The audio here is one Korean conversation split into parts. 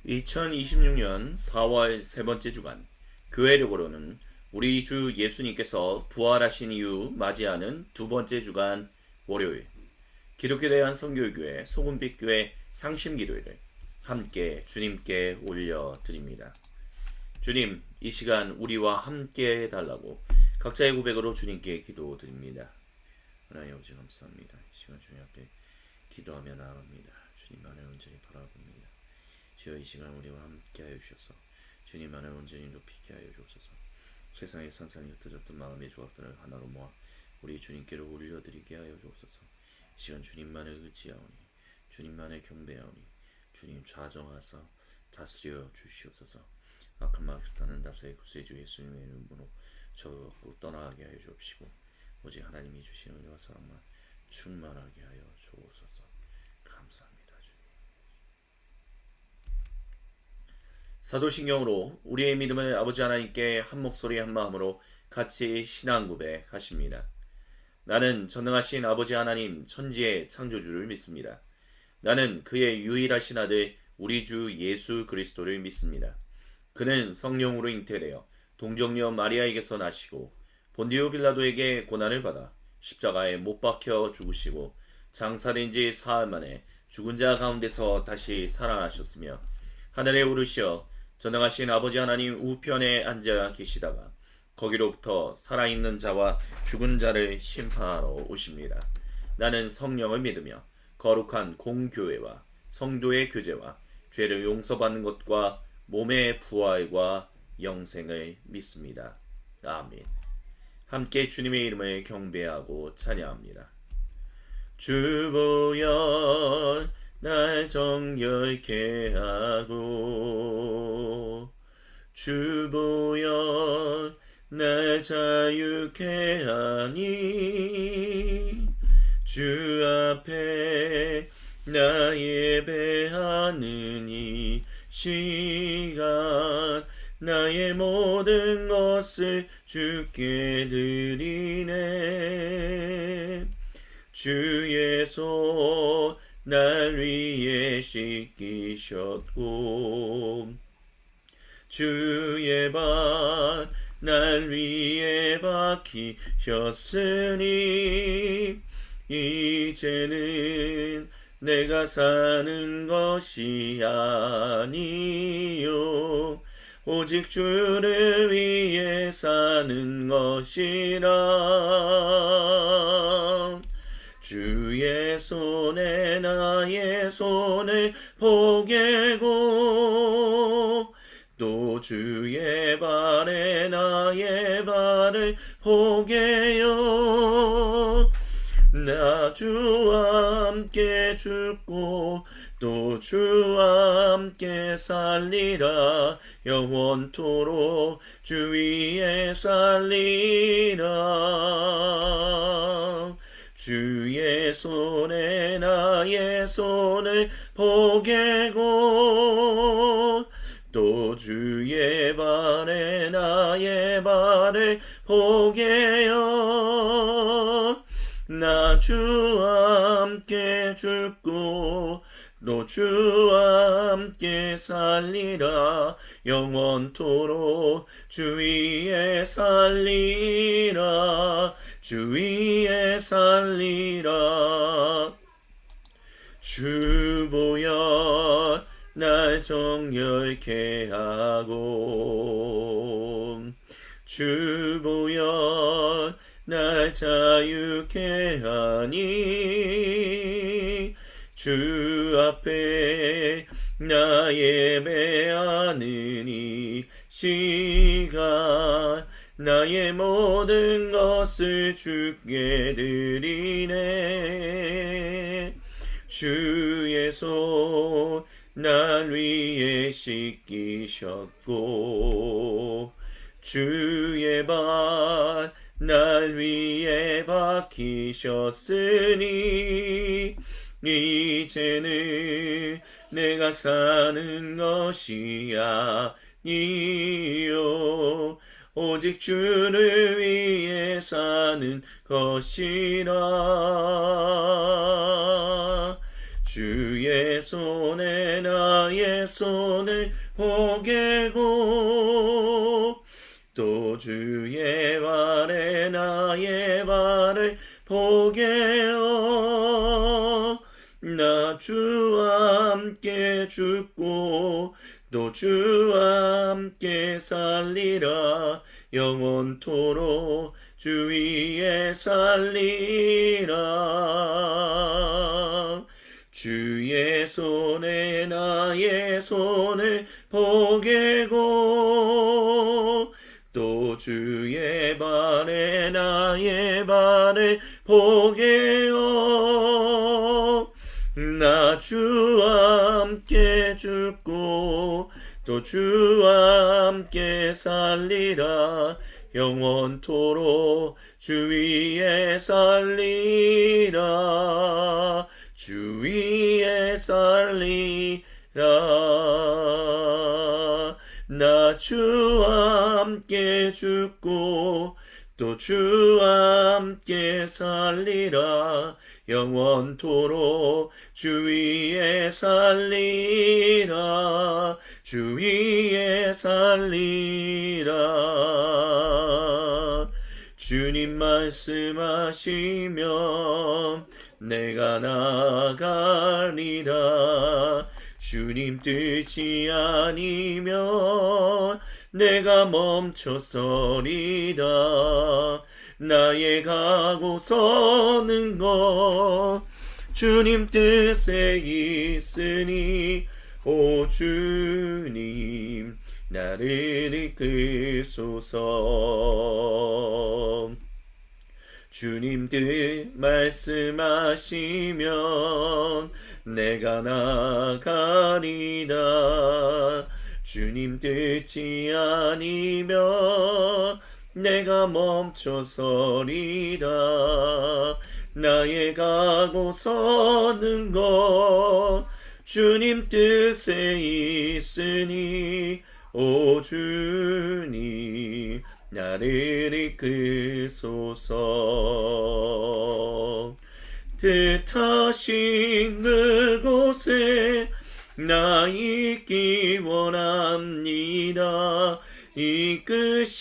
2026년 4월 세 번째 주간 교회력으로는 우리 주 예수님께서 부활하신 이후 맞이하는 두 번째 주간 월요일 기독교 대한 선교교회 소금빛교회 향심기도회를 함께 주님께 올려드립니다. 주님, 이 시간 우리와 함께 해달라고 각자의 고백으로 주님께 기도드립니다. 하나님 아버지 감사합니다. 이 시간 주님 앞에 기도하며 나아갑니다. 주님만을 온전히 바라봅니다. 주여, 이 시간 우리와 함께하여 주셔서 주님만을 온전히 높이게 하여 주옵소서. 세상의 산산이 흩어졌던 마음의 조각들을 하나로 모아 우리 주님께로 올려드리게 하여 주옵소서. 이 시간 주님만을 의지하오니 주님만을 경배하오니 주님 좌정하사 다스려 주시옵소서. 악한 마귀에서 타는 다스의 구세주 예수님의 이름으로 저고 떠나게 하여 주옵시고 오직 하나님이 주시는 은혜와 사랑만 충만하게 하여 주옵소서. 감사합니다. 주님. 사도신경으로 우리의 믿음을 아버지 하나님께 한 목소리 한 마음으로 같이 신앙 고백하십니다. 나는 전능하신 아버지 하나님 천지의 창조주를 믿습니다. 나는 그의 유일하신 아들 우리 주 예수 그리스도를 믿습니다. 그는 성령으로 잉태되어 동정녀 마리아에게서 나시고 본디오 빌라도에게 고난을 받아 십자가에 못 박혀 죽으시고 장사된 지 사흘 만에 죽은 자 가운데서 다시 살아나셨으며 하늘에 오르시어 전능하신 아버지 하나님 우편에 앉아 계시다가 거기로부터 살아있는 자와 죽은 자를 심판하러 오십니다. 나는 성령을 믿으며 거룩한 공교회와 성도의 교제와 죄를 용서받는 것과 몸의 부활과 영생을 믿습니다. 아멘. 함께 주님의 이름을 경배하고 찬양합니다. 주 보혈 날 정결케 하고 주 보혈 날 자유케 하니 주 앞에 나 예배하는 이 시간 나의 모든 것을 주께 드리네. 주의 손 날 위에 씻기셨고 주의 발 날 위에 박히셨으니 이제는 내가 사는 것이 아니요 오직 주를 위해 사는 것이라. 주의 손에 나의 손을 포개고 또 주의 발에 나의 발을 포개요. 나 주와 함께 죽고 또 주와 함께 살리라. 영원토록 주 위에 살리라. 주의 손에 나의 손을 포개고 또 주의 발에 나의 발을 포개요. 나 주와 함께 죽고 또 주와 함께 살리라. 영원토록 주 위에 살리라. 주 위에 살리라. 주 보혈 날 정결케 하고 주 보혈 날 자유케 하니 주 앞에 나 예배하는 이 시간 나의 모든 것을 주께 드리네. 주의 손 날 위에 씻기셨고 주의 발 날 위에 박히셨으니 이제는 내가 사는 것이 아니요 오직 주를 위해 사는 것이라. 주의 손에 나의 손을 포개고 또 주의 발에 나의 발을 포개어 나 주와 함께 죽고 또 주와 함께 살리라 영원토록 주 위에 살리라 주의 손에 나의 손을 포개고 또 주의 발에 나의 발을 포개어 나 주와 함께 죽고 또 주와 함께 살리라 영원토록 주 위에 살리라 주 위에 살리라 나 주와 함께 죽고 또 주와 함께 살리라 영원토록 주 위에 살리라 주 위에 살리라 주님 말씀하시면 내가 나가리라 주님 뜻이 아니면 내가 멈춰서리다 나의 가고 서는 것 주님 뜻에 있으니 오 주님 나를 이끄소서 주님 뜻 말씀하시면 내가 나가리다 주님 뜻이 아니면 내가 멈춰서리다 나의 가고 서는 것 주님 뜻에 있으니 오 주님 나를 이끄소서 뜻하신 그곳에 나 있기 원합니다 이끄시는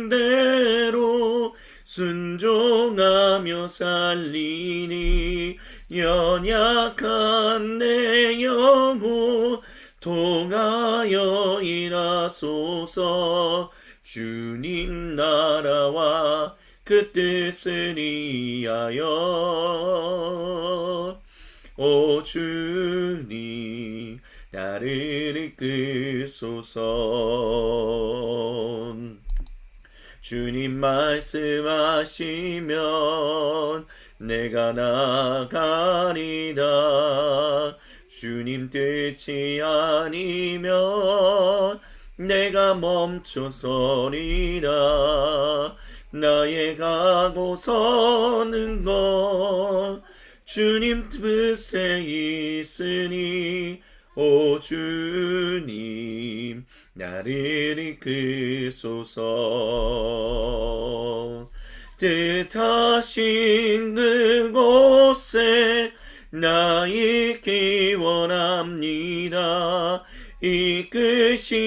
대로 순종하며 살리니 연약한 내 영혼 통하여 일하소서 주님 나라와 그 뜻을 위하여 오 주님 나를 이끄소서 주님 말씀하시면 내가 나가리다 주님 뜻이 아니면 내가 멈춰서리다 나의 가고 서는 것 주님 뜻에 있으니 오 주님 나를 이끄소서 뜻하신 그곳에 나 있기 원합니다 이끄시는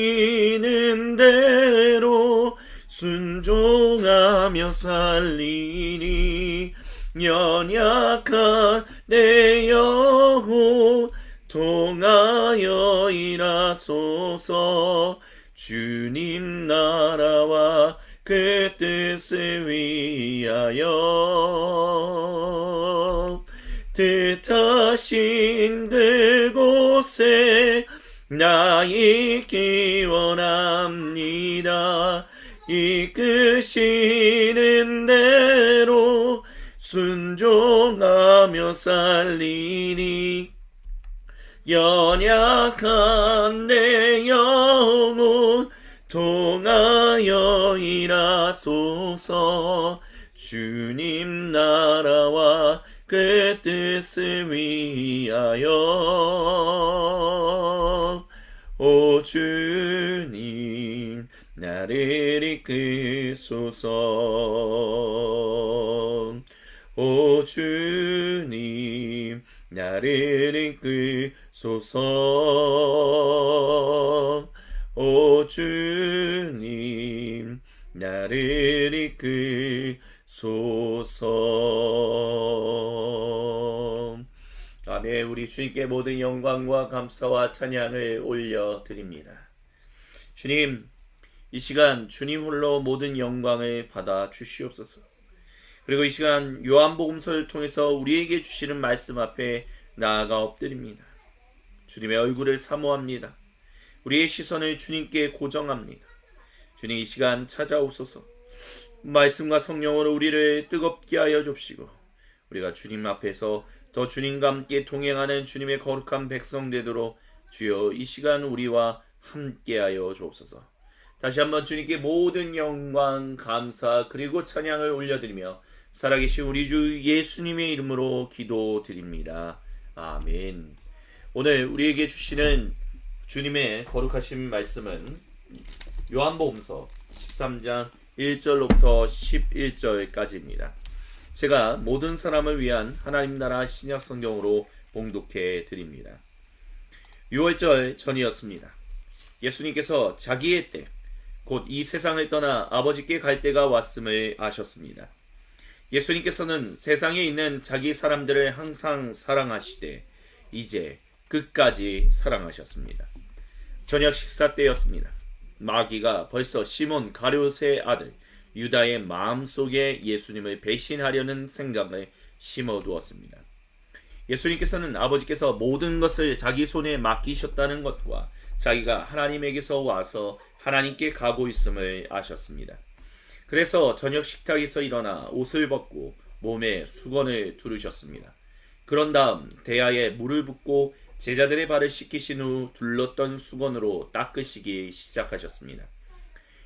대로 순종하며 살리니 연약한 내 영혼 통하여 일하소서 주님 나라와 그 뜻을 위하여 뜻하신 그곳에 나 있기 원합니다 이끄시는 대로 순종하며 살리니 연약한 내 영혼 통하여 일하소서 주님 나라와 그 뜻을 위하여 오 주님 나를 이끄소서 오 주님 나를 이끌소서. 오 주님 나를 이끌소서. 아멘. 우리 주님께 모든 영광과 감사와 찬양을 올려드립니다. 주님, 이 시간 주님 홀로 모든 영광을 받아 주시옵소서. 그리고 이 시간 요한복음서를 통해서 우리에게 주시는 말씀 앞에 나아가 엎드립니다. 주님의 얼굴을 사모합니다. 우리의 시선을 주님께 고정합니다. 주님, 이 시간 찾아오소서. 말씀과 성령으로 우리를 뜨겁게 하여 줍시고 우리가 주님 앞에서 더 주님과 함께 동행하는 주님의 거룩한 백성 되도록 주여 이 시간 우리와 함께하여 주옵소서. 다시 한번 주님께 모든 영광, 감사 그리고 찬양을 올려드리며 살아계신 우리 주 예수님의 이름으로 기도드립니다. 아멘. 오늘 우리에게 주시는 주님의 거룩하신 말씀은 요한복음서 13장 1절로부터 11절까지입니다. 제가 모든 사람을 위한 하나님 나라 신약 성경으로 봉독해 드립니다. 6월절 전이었습니다. 예수님께서 자기의 때, 곧 이 세상을 떠나 아버지께 갈 때가 왔음을 아셨습니다. 예수님께서는 세상에 있는 자기 사람들을 항상 사랑하시되 이제 끝까지 사랑하셨습니다. 저녁 식사 때였습니다. 마귀가 벌써 시몬 가룟의 아들 유다의 마음속에 예수님을 배신하려는 생각을 심어두었습니다. 예수님께서는 아버지께서 모든 것을 자기 손에 맡기셨다는 것과 자기가 하나님에게서 와서 하나님께 가고 있음을 아셨습니다. 그래서 저녁 식탁에서 일어나 옷을 벗고 몸에 수건을 두르셨습니다. 그런 다음 대야에 물을 붓고 제자들의 발을 씻기신 후 둘렀던 수건으로 닦으시기 시작하셨습니다.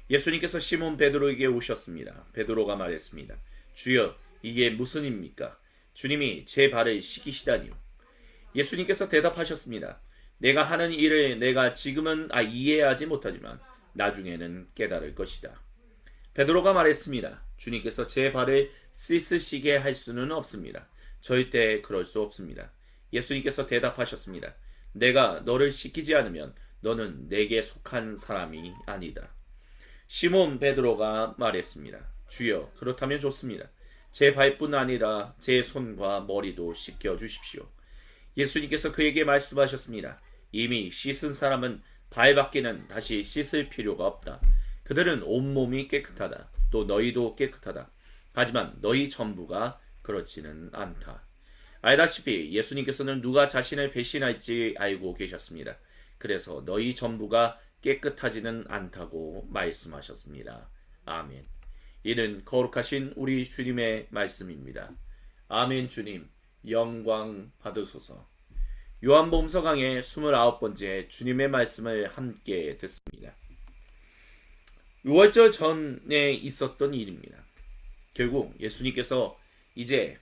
예수님께서 시몬 베드로에게 오셨습니다. 베드로가 말했습니다. 주여, 이게 무슨 일입니까? 주님이 제 발을 씻기시다니요. 예수님께서 대답하셨습니다. 내가 하는 일을 내가 지금은 이해하지 못하지만 나중에는 깨달을 것이다. 베드로가 말했습니다. 주님께서 제 발을 씻으시게 할 수는 없습니다. 절대 그럴 수 없습니다. 예수님께서 대답하셨습니다. 내가 너를 씻기지 않으면 너는 내게 속한 사람이 아니다. 시몬 베드로가 말했습니다. 주여, 그렇다면 좋습니다. 제 발뿐 아니라 제 손과 머리도 씻겨 주십시오. 예수님께서 그에게 말씀하셨습니다. 이미 씻은 사람은 발밖에는 다시 씻을 필요가 없다. 그들은 온몸이 깨끗하다. 또 너희도 깨끗하다. 하지만 너희 전부가 그렇지는 않다. 알다시피 예수님께서는 누가 자신을 배신할지 알고 계셨습니다. 그래서 너희 전부가 깨끗하지는 않다고 말씀하셨습니다. 아멘. 이는 거룩하신 우리 주님의 말씀입니다. 아멘. 주님 영광 받으소서. 요한복음서 강의 29번째 주님의 말씀을 함께 듣습니다. 6월절 전에 있었던 일입니다. 결국 예수님께서 이제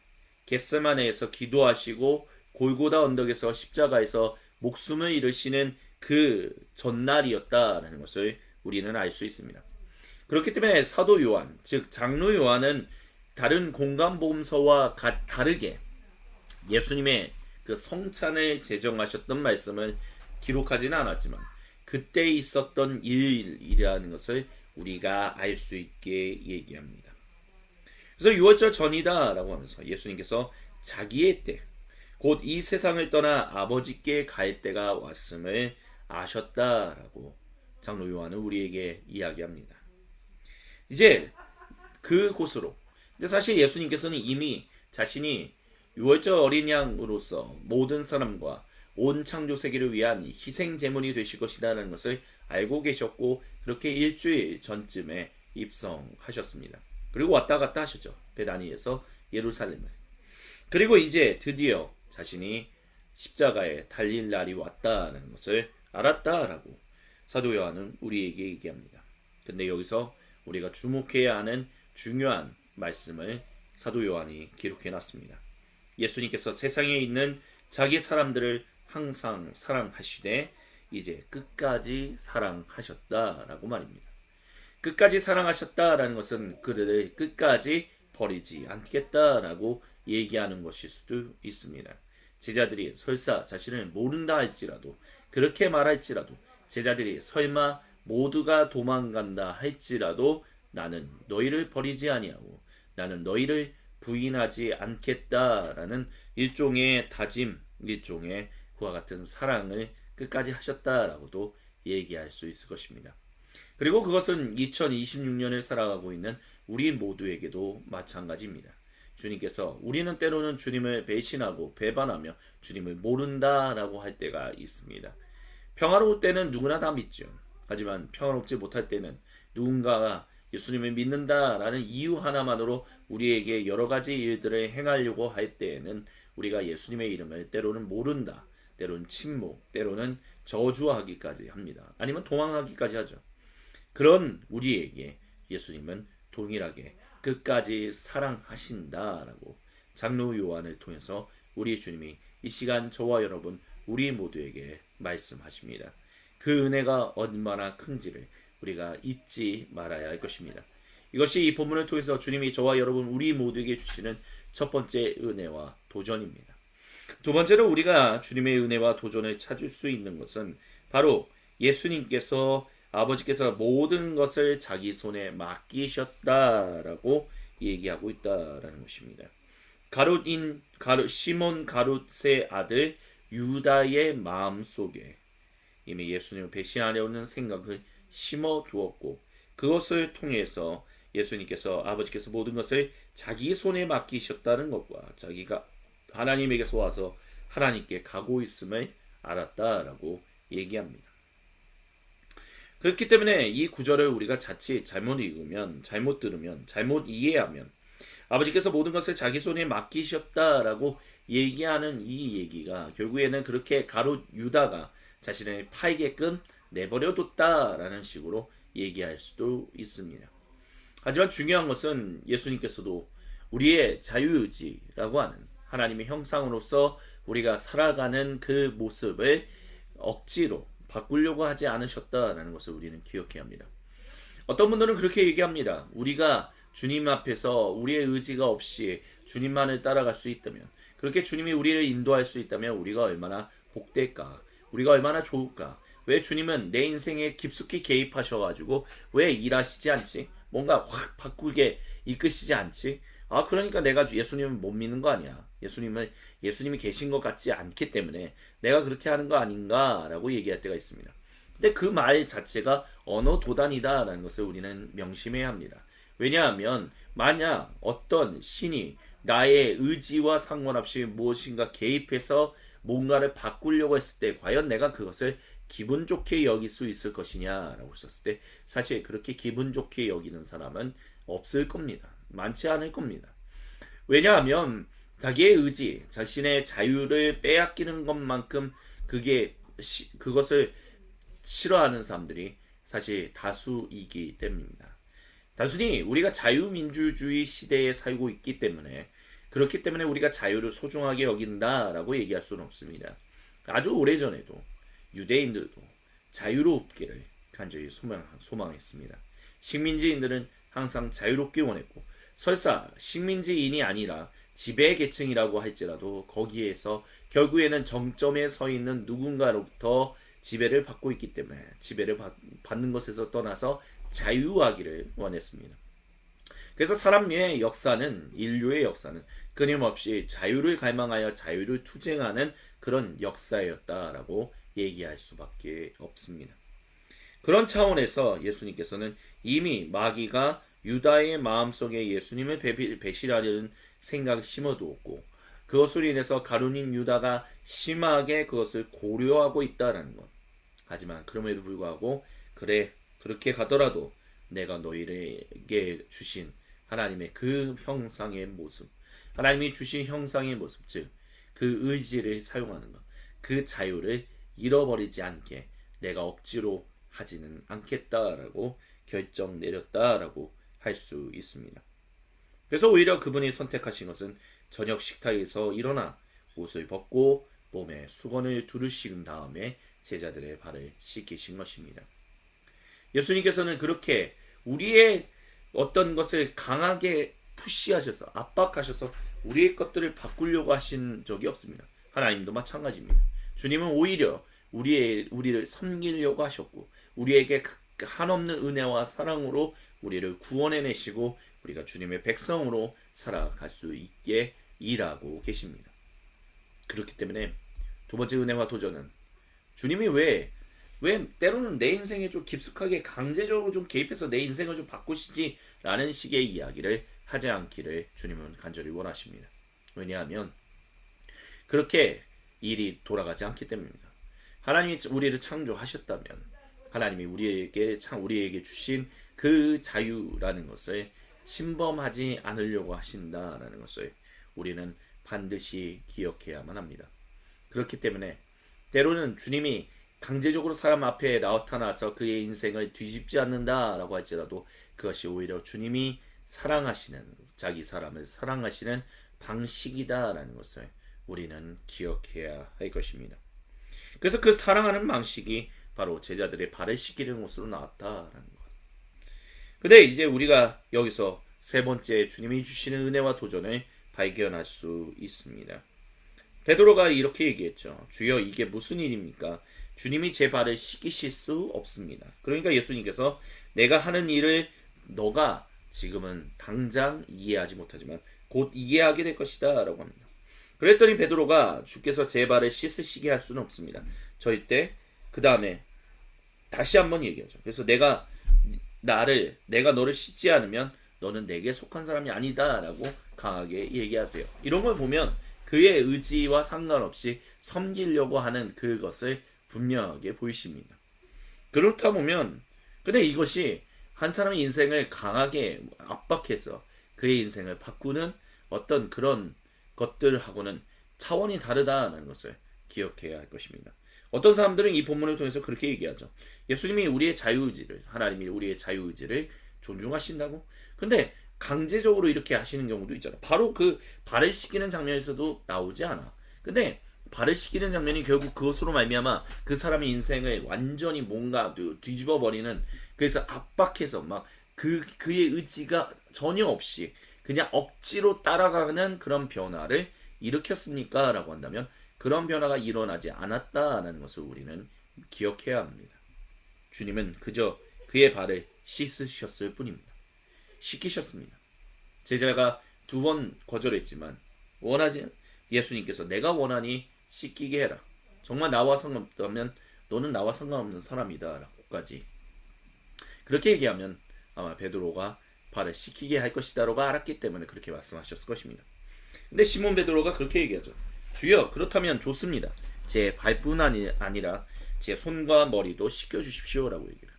겟세마네에서 기도하시고 골고다 언덕에서 십자가에서 목숨을 잃으시는 그 전날이었다라는 것을 우리는 알 수 있습니다. 그렇기 때문에 사도 요한, 즉 장로 요한은 다른 공간복음서와 다르게 예수님의 그 성찬을 제정하셨던 말씀을 기록하지는 않았지만 그때 있었던 일이라는 것을 우리가 알 수 있게 얘기합니다. 그래서 6월절 전이다 라고 하면서 예수님께서 자기의 때, 곧 이 세상을 떠나 아버지께 갈 때가 왔음을 아셨다라고 장로 요한은 우리에게 이야기합니다. 이제 그곳으로, 근데 사실 예수님께서는 이미 자신이 6월절 어린 양으로서 모든 사람과 온 창조 세계를 위한 희생 제물이 되실 것이라는 것을 알고 계셨고 그렇게 일주일 전쯤에 입성하셨습니다. 그리고 왔다 갔다 하셨죠. 베다니에서 예루살렘을. 그리고 이제 드디어 자신이 십자가에 달릴 날이 왔다는 것을 알았다라고 사도 요한은 우리에게 얘기합니다. 근데 여기서 우리가 주목해야 하는 중요한 말씀을 사도 요한이 기록해 놨습니다. 예수님께서 세상에 있는 자기 사람들을 항상 사랑하시되 이제 끝까지 사랑하셨다라고 말입니다. 끝까지 사랑하셨다라는 것은 그들을 끝까지 버리지 않겠다라고 얘기하는 것일 수도 있습니다. 제자들이 설사 자신을 모른다 할지라도, 그렇게 말할지라도, 제자들이 설마 모두가 도망간다 할지라도 나는 너희를 버리지 아니하고 나는 너희를 부인하지 않겠다라는 일종의 다짐, 일종의 그와 같은 사랑을 끝까지 하셨다라고도 얘기할 수 있을 것입니다. 그리고 그것은 2026년을 살아가고 있는 우리 모두에게도 마찬가지입니다. 주님께서 우리는 때로는 주님을 배신하고 배반하며 주님을 모른다라고 할 때가 있습니다. 평화로울 때는 누구나 다 믿죠. 하지만 평화롭지 못할 때는 누군가가 예수님을 믿는다라는 이유 하나만으로 우리에게 여러 가지 일들을 행하려고 할 때에는 우리가 예수님의 이름을 때로는 모른다, 때로는 침묵, 때로는 저주하기까지 합니다. 아니면 도망하기까지 하죠. 그런 우리에게 예수님은 동일하게 끝까지 사랑하신다라고 장로 요한을 통해서 우리 주님이 이 시간 저와 여러분 우리 모두에게 말씀하십니다. 그 은혜가 얼마나 큰지를 우리가 잊지 말아야 할 것입니다. 이것이 이 본문을 통해서 주님이 저와 여러분 우리 모두에게 주시는 첫 번째 은혜와 도전입니다. 두 번째로 우리가 주님의 은혜와 도전을 찾을 수 있는 것은 바로 예수님께서 아버지께서 모든 것을 자기 손에 맡기셨다라고 얘기하고 있다라는 것입니다. 시몬 가롯의 아들 유다의 마음 속에 이미 예수님을 배신하려는 생각을 심어 두었고, 그것을 통해서 예수님께서 아버지께서 모든 것을 자기 손에 맡기셨다는 것과 자기가 하나님에게서 와서 하나님께 가고 있음을 알았다라고 얘기합니다. 그렇기 때문에 이 구절을 우리가 자칫 잘못 읽으면, 잘못 들으면, 잘못 이해하면 아버지께서 모든 것을 자기 손에 맡기셨다라고 얘기하는 이 얘기가 결국에는 그렇게 가롯 유다가 자신을 팔게끔 내버려뒀다라는 식으로 얘기할 수도 있습니다. 하지만 중요한 것은 예수님께서도 우리의 자유의지라고 하는 하나님의 형상으로서 우리가 살아가는 그 모습을 억지로 바꾸려고 하지 않으셨다라는 것을 우리는 기억해야 합니다. 어떤 분들은 그렇게 얘기합니다. 우리가 주님 앞에서 우리의 의지가 없이 주님만을 따라갈 수 있다면, 그렇게 주님이 우리를 인도할 수 있다면 우리가 얼마나 복될까, 우리가 얼마나 좋을까, 왜 주님은 내 인생에 깊숙이 개입하셔가지고 왜 일하시지 않지? 뭔가 확 바꾸게 이끄시지 않지? 그러니까 내가 예수님을 못 믿는 거 아니야. 예수님이 계신 것 같지 않기 때문에 내가 그렇게 하는 거 아닌가라고 얘기할 때가 있습니다. 근데 그 말 자체가 언어 도단이다라는 것을 우리는 명심해야 합니다. 왜냐하면 만약 어떤 신이 나의 의지와 상관없이 무엇인가 개입해서 뭔가를 바꾸려고 했을 때 과연 내가 그것을 기분 좋게 여길 수 있을 것이냐라고 했을 때 사실 그렇게 기분 좋게 여기는 사람은 없을 겁니다. 많지 않을 겁니다. 왜냐하면 자기의 의지, 자신의 자유를 빼앗기는 것만큼 그것을 싫어하는 사람들이 사실 다수이기 때문입니다. 단순히 우리가 자유민주주의 시대에 살고 있기 때문에, 그렇기 때문에 우리가 자유를 소중하게 여긴다라고 얘기할 수는 없습니다. 아주 오래전에도 유대인들도 자유롭기를 간절히 소망했습니다. 식민지인들은 항상 자유롭게 원했고, 설사 식민지인이 아니라 지배 계층이라고 할지라도 거기에서 결국에는 정점에 서 있는 누군가로부터 지배를 받고 있기 때문에 지배를 받는 것에서 떠나서 자유하기를 원했습니다. 그래서 사람의 역사는, 인류의 역사는 끊임없이 자유를 갈망하여 자유를 투쟁하는 그런 역사였다라고 얘기할 수밖에 없습니다. 그런 차원에서 예수님께서는 이미 마귀가 유다의 마음속에 예수님을 배신하려는 생각을 심어두었고, 그것으로 인해서 가룟인 유다가 심하게 그것을 고려하고 있다는 것. 하지만 그럼에도 불구하고 그래, 그렇게 가더라도 내가 너희에게 주신 하나님의 그 형상의 모습, 하나님이 주신 형상의 모습, 즉 그 의지를 사용하는 것, 그 자유를 잃어버리지 않게 내가 억지로 하지는 않겠다라고 결정 내렸다라고 할 수 있습니다. 그래서 오히려 그분이 선택하신 것은 저녁 식탁에서 일어나 옷을 벗고 몸에 수건을 두르신 다음에 제자들의 발을 씻기신 것입니다. 예수님께서는 그렇게 우리의 어떤 것을 강하게 푸시하셔서, 압박하셔서 우리의 것들을 바꾸려고 하신 적이 없습니다. 하나님도 마찬가지입니다. 주님은 오히려 우리를 섬기려고 하셨고 우리에게 한없는 은혜와 사랑으로 우리를 구원해내시고 우리가 주님의 백성으로 살아갈 수 있게 일하고 계십니다. 그렇기 때문에 두 번째 은혜와 도전은 주님이 왜 때로는 내 인생에 좀 깊숙하게 강제적으로 좀 개입해서 내 인생을 좀 바꾸시지 라는 식의 이야기를 하지 않기를 주님은 간절히 원하십니다. 왜냐하면 그렇게 일이 돌아가지 않기 때문입니다. 하나님이 우리를 창조하셨다면 하나님이 우리에게 주신 그 자유라는 것을 침범하지 않으려고 하신다라는 것을 우리는 반드시 기억해야만 합니다. 그렇기 때문에 때로는 주님이 강제적으로 사람 앞에 나타나서 그의 인생을 뒤집지 않는다라고 할지라도 그것이 오히려 주님이 자기 사람을 사랑하시는 방식이다라는 것을 우리는 기억해야 할 것입니다. 그래서 그 사랑하는 방식이 바로 제자들의 발을 씻기는 것으로 나왔다라는 것. 근데 이제 우리가 여기서 세 번째 주님이 주시는 은혜와 도전을 발견할 수 있습니다. 베드로가 이렇게 얘기했죠. 주여 이게 무슨 일입니까? 주님이 제 발을 씻기실 수 없습니다. 그러니까 예수님께서 내가 하는 일을 너가 지금은 당장 이해하지 못하지만 곧 이해하게 될 것이다 라고 합니다. 그랬더니 베드로가 주께서 제 발을 씻으시게 할 수는 없습니다. 절대. 그 다음에 다시 한번 얘기하죠. 그래서 내가 너를 씻지 않으면 너는 내게 속한 사람이 아니다 라고 강하게 얘기하세요. 이런 걸 보면 그의 의지와 상관없이 섬기려고 하는 그것을 분명하게 보이십니다. 그렇다 보면 근데 이것이 한 사람의 인생을 강하게 압박해서 그의 인생을 바꾸는 어떤 그런 것들하고는 차원이 다르다는 것을 기억해야 할 것입니다. 어떤 사람들은 이 본문을 통해서 그렇게 얘기하죠. 예수님이 하나님이 우리의 자유의지를 존중하신다고? 근데 강제적으로 이렇게 하시는 경우도 있잖아. 바로 그 발을 씻기는 장면에서도 나오지 않아. 근데 발을 씻기는 장면이 결국 그것으로 말미암아 그 사람의 인생을 완전히 뭔가 뒤집어 버리는, 그래서 압박해서 막 그의 의지가 전혀 없이 그냥 억지로 따라가는 그런 변화를 일으켰습니까? 라고 한다면 그런 변화가 일어나지 않았다는 것을 우리는 기억해야 합니다. 주님은 그저 그의 발을 씻으셨을 뿐입니다. 씻기셨습니다. 제자가 2번 거절했지만 예수님께서 내가 원하니 씻기게 해라. 정말 나와 상관없다면 너는 나와 상관없는 사람이다 라고까지 그렇게 얘기하면 아마 베드로가 발을 씻기게 할 것이다 라고 알았기 때문에 그렇게 말씀하셨을 것입니다. 근데 시몬 베드로가 그렇게 얘기하죠. 주여 그렇다면 좋습니다. 제 발뿐 아니라 제 손과 머리도 씻겨주십시오 라고 얘기를.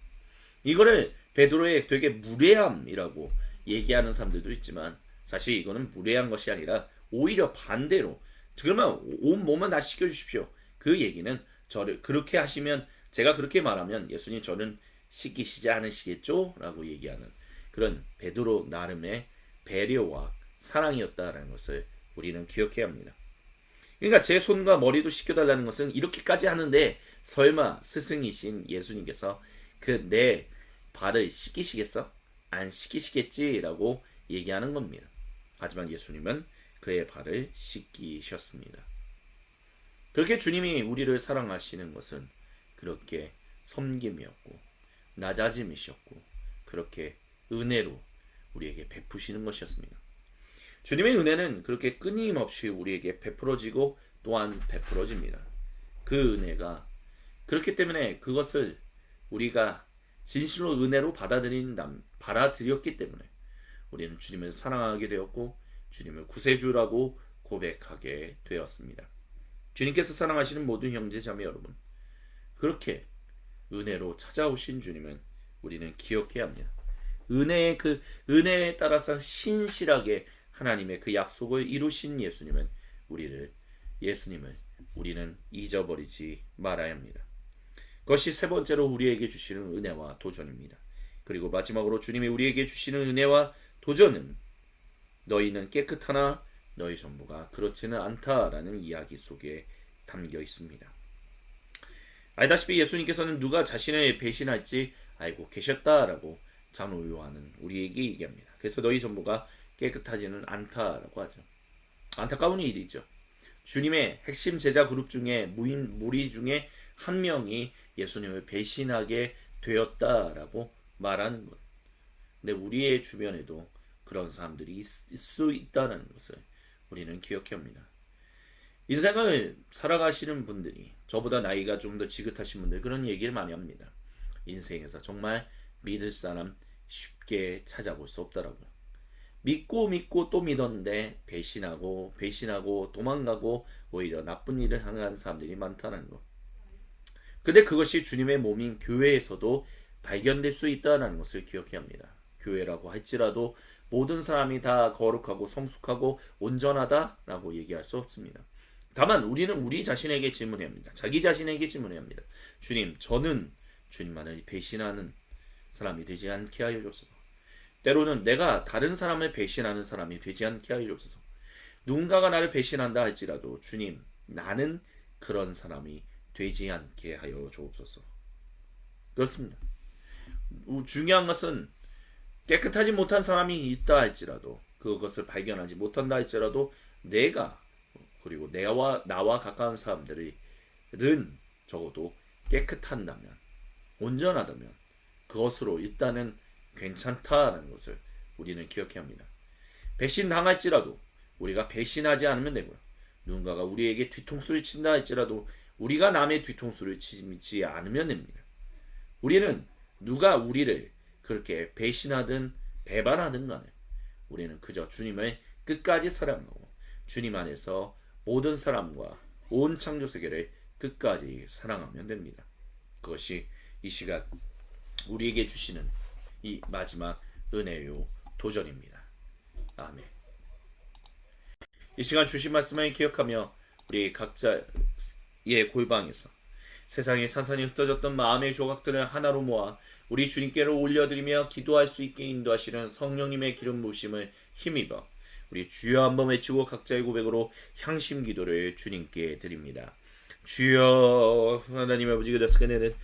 이거를 베드로의 되게 무례함이라고 얘기하는 사람들도 있지만 사실 이거는 무례한 것이 아니라 오히려 반대로 그러면 온 몸은 다 씻겨주십시오. 그 얘기는 저를 그렇게 하시면, 제가 그렇게 말하면 예수님 저는 씻기시지 않으시겠죠? 라고 얘기하는 그런 베드로 나름의 배려와 사랑이었다라는 것을 우리는 기억해야 합니다. 그러니까 제 손과 머리도 씻겨달라는 것은 이렇게까지 하는데 설마 스승이신 예수님께서 그 내 발을 씻기시겠어? 안 씻기시겠지? 라고 얘기하는 겁니다. 하지만 예수님은 그의 발을 씻기셨습니다. 그렇게 주님이 우리를 사랑하시는 것은 그렇게 섬김이었고 낮아짐이셨고 그렇게 은혜로 우리에게 베푸시는 것이었습니다. 주님의 은혜는 그렇게 끊임없이 우리에게 베풀어지고 또한 베풀어집니다. 그 은혜가 그렇기 때문에 그것을 우리가 진실로 은혜로 받아들였기 때문에 우리는 주님을 사랑하게 되었고 주님을 구세주라고 고백하게 되었습니다. 주님께서 사랑하시는 모든 형제 자매 여러분, 그렇게 은혜로 찾아오신 주님은 우리는 기억해야 합니다. 은혜에 따라서 신실하게 하나님의 그 약속을 이루신 예수님을 우리는 잊어버리지 말아야 합니다. 그것이 세 번째로 우리에게 주시는 은혜와 도전입니다. 그리고 마지막으로 주님이 우리에게 주시는 은혜와 도전은 너희는 깨끗하나 너희 전부가 그렇지는 않다라는 이야기 속에 담겨 있습니다. 알다시피 예수님께서는 누가 자신을 배신할지 알고 계셨다라고 장로 요한은 우리에게 얘기합니다. 그래서 너희 전부가 깨끗하지는 않다라고 하죠. 안타까운 일이죠. 주님의 핵심 제자 그룹 중에 무리 중에 한 명이 예수님을 배신하게 되었다라고 말하는 것. 근데 우리의 주변에도 그런 사람들이 있을 수 있다는 것을 우리는 기억해야 합니다. 인생을 살아가시는 분들이, 저보다 나이가 좀 더 지긋하신 분들 그런 얘기를 많이 합니다. 인생에서 정말 믿을 사람 쉽게 찾아볼 수 없더라고요. 믿고 또 믿었는데 배신하고 도망가고 오히려 나쁜 일을 하는 사람들이 많다는 거. 근데 그것이 주님의 몸인 교회에서도 발견될 수 있다는 것을 기억해야 합니다. 교회라고 할지라도 모든 사람이 다 거룩하고 성숙하고 온전하다라고 얘기할 수 없습니다. 다만 우리는 우리 자신에게 질문해야 합니다. 자기 자신에게 질문해야 합니다. 주님, 저는 주님만을 배신하는 사람이 되지 않게 하여 주옵소서. 때로는 내가 다른 사람을 배신하는 사람이 되지 않게 하여 주옵소서. 누군가가 나를 배신한다 할지라도 주님, 나는 그런 사람이 되지 않게 하여 주옵소서. 그렇습니다. 중요한 것은 깨끗하지 못한 사람이 있다 할지라도, 그것을 발견하지 못한다 할지라도 내가 그리고 나와 가까운 사람들은 적어도 깨끗한다면, 온전하다면 그것으로 일단은 괜찮다라는 것을 우리는 기억해야 합니다. 배신 당할지라도 우리가 배신하지 않으면 되고요. 누군가가 우리에게 뒤통수를 친다 할지라도 우리가 남의 뒤통수를 치지 않으면 됩니다. 우리는 누가 우리를 그렇게 배신하든 배반하든 간에 우리는 그저 주님을 끝까지 사랑하고 주님 안에서 모든 사람과 온 창조 세계를 끝까지 사랑하면 됩니다. 그것이 이 시간 우리에게 주시는 이 마지막 은혜요 도전입니다. 아멘. 이 시간 주신 말씀을 기억하며 우리 각자의 골방에서 세상에 산산이 흩어졌던 마음의 조각들을 하나로 모아 우리 주님께로 올려드리며 기도할 수 있게 인도하시는 성령님의 기름 부으심을 힘입어 우리 주여 한번 외치고 각자의 고백으로 향심 기도를 주님께 드립니다. 주여 하나님 아버지 그다스케네는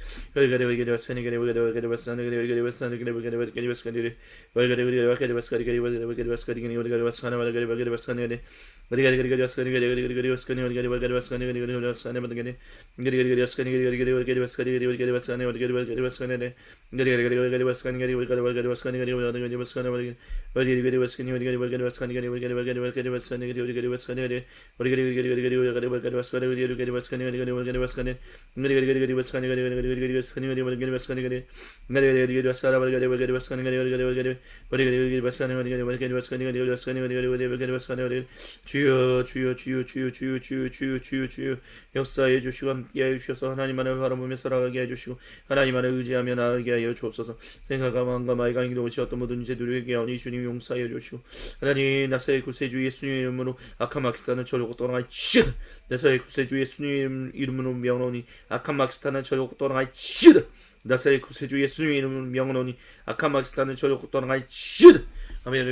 주여 역사해 주시고 함께하여 주셔서 하나님만을 바라보며 살아가게 해주시고 하나님만을 의지하며 나아가게 하여 주옵소서. 생각과 마음과 말과 행동 없이 어떤 모든 죄들을 회개하오니 주님 용서하여 주시고 하나님 나사의 구세주 예수님의 이름으로 악한 마귀스탄을 저주고 떠나가이시다. 나사의 구세주 예수님 이름으로 명하노니 악한 마귀스탄을 저주고 떠나가이시다. 나사의 구세주 예수님의 이름으로 명하노니 악한 마귀스탄을 저주고 떠나가이시다. 아멘.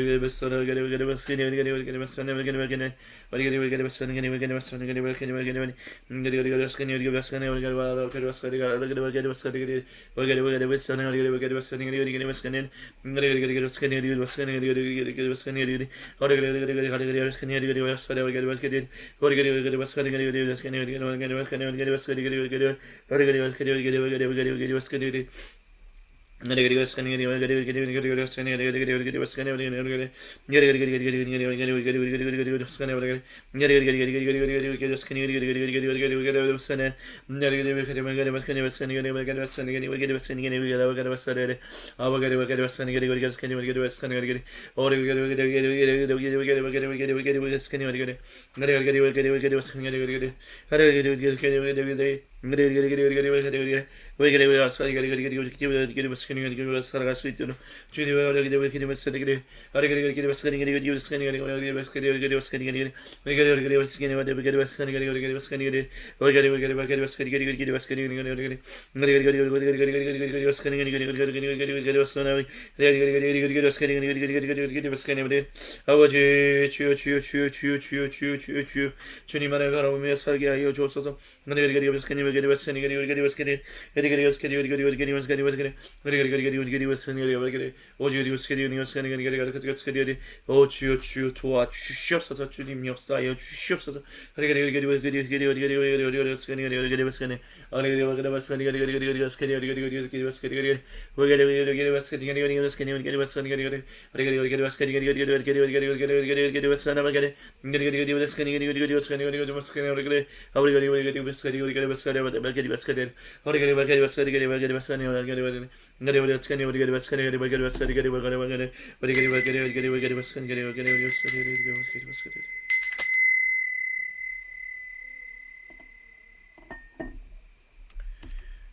살아갈 수 있도록 주님의 아버지 주여 주님 안에 바라보며 살게 하여 주옵소서. 주님 오 주여 주여 도와 주시옵소서. 주님 역사하여 주시옵소서.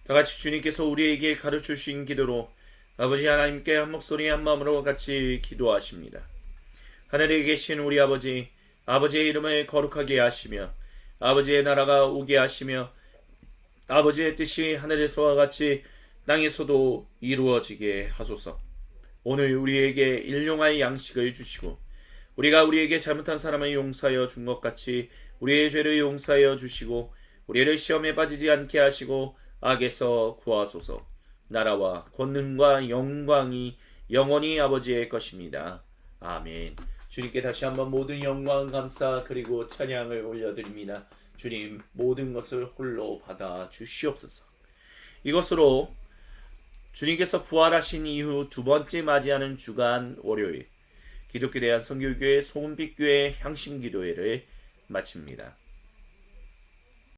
다같이 주님께서 우리에게 가르쳐 주신 기도로 아버지 하나님께 한 목소리 한 마음으로 같이 기도하십니다. 하늘에 계신 우리 아버지, 아버지의 이름을 거룩하게 하시며 아버지의 나라가 오게 하시며 아버지의 뜻이 하늘에서와 같이 땅에서도 이루어지게 하소서. 오늘 우리에게 일용할 양식을 주시고 우리가 우리에게 잘못한 사람을 용서하여 준 것 같이 우리의 죄를 용서하여 주시고 우리를 시험에 빠지지 않게 하시고 악에서 구하소서. 나라와 권능과 영광이 영원히 아버지의 것입니다. 아멘. 주님께 다시 한번 모든 영광, 감사 그리고 찬양을 올려드립니다. 주님 모든 것을 홀로 받아 주시옵소서. 이것으로 주님께서 부활하신 이후 두 번째 맞이하는 주간 월요일 기독교 대한 선교교회 소금빛교회 향신기도회를 마칩니다.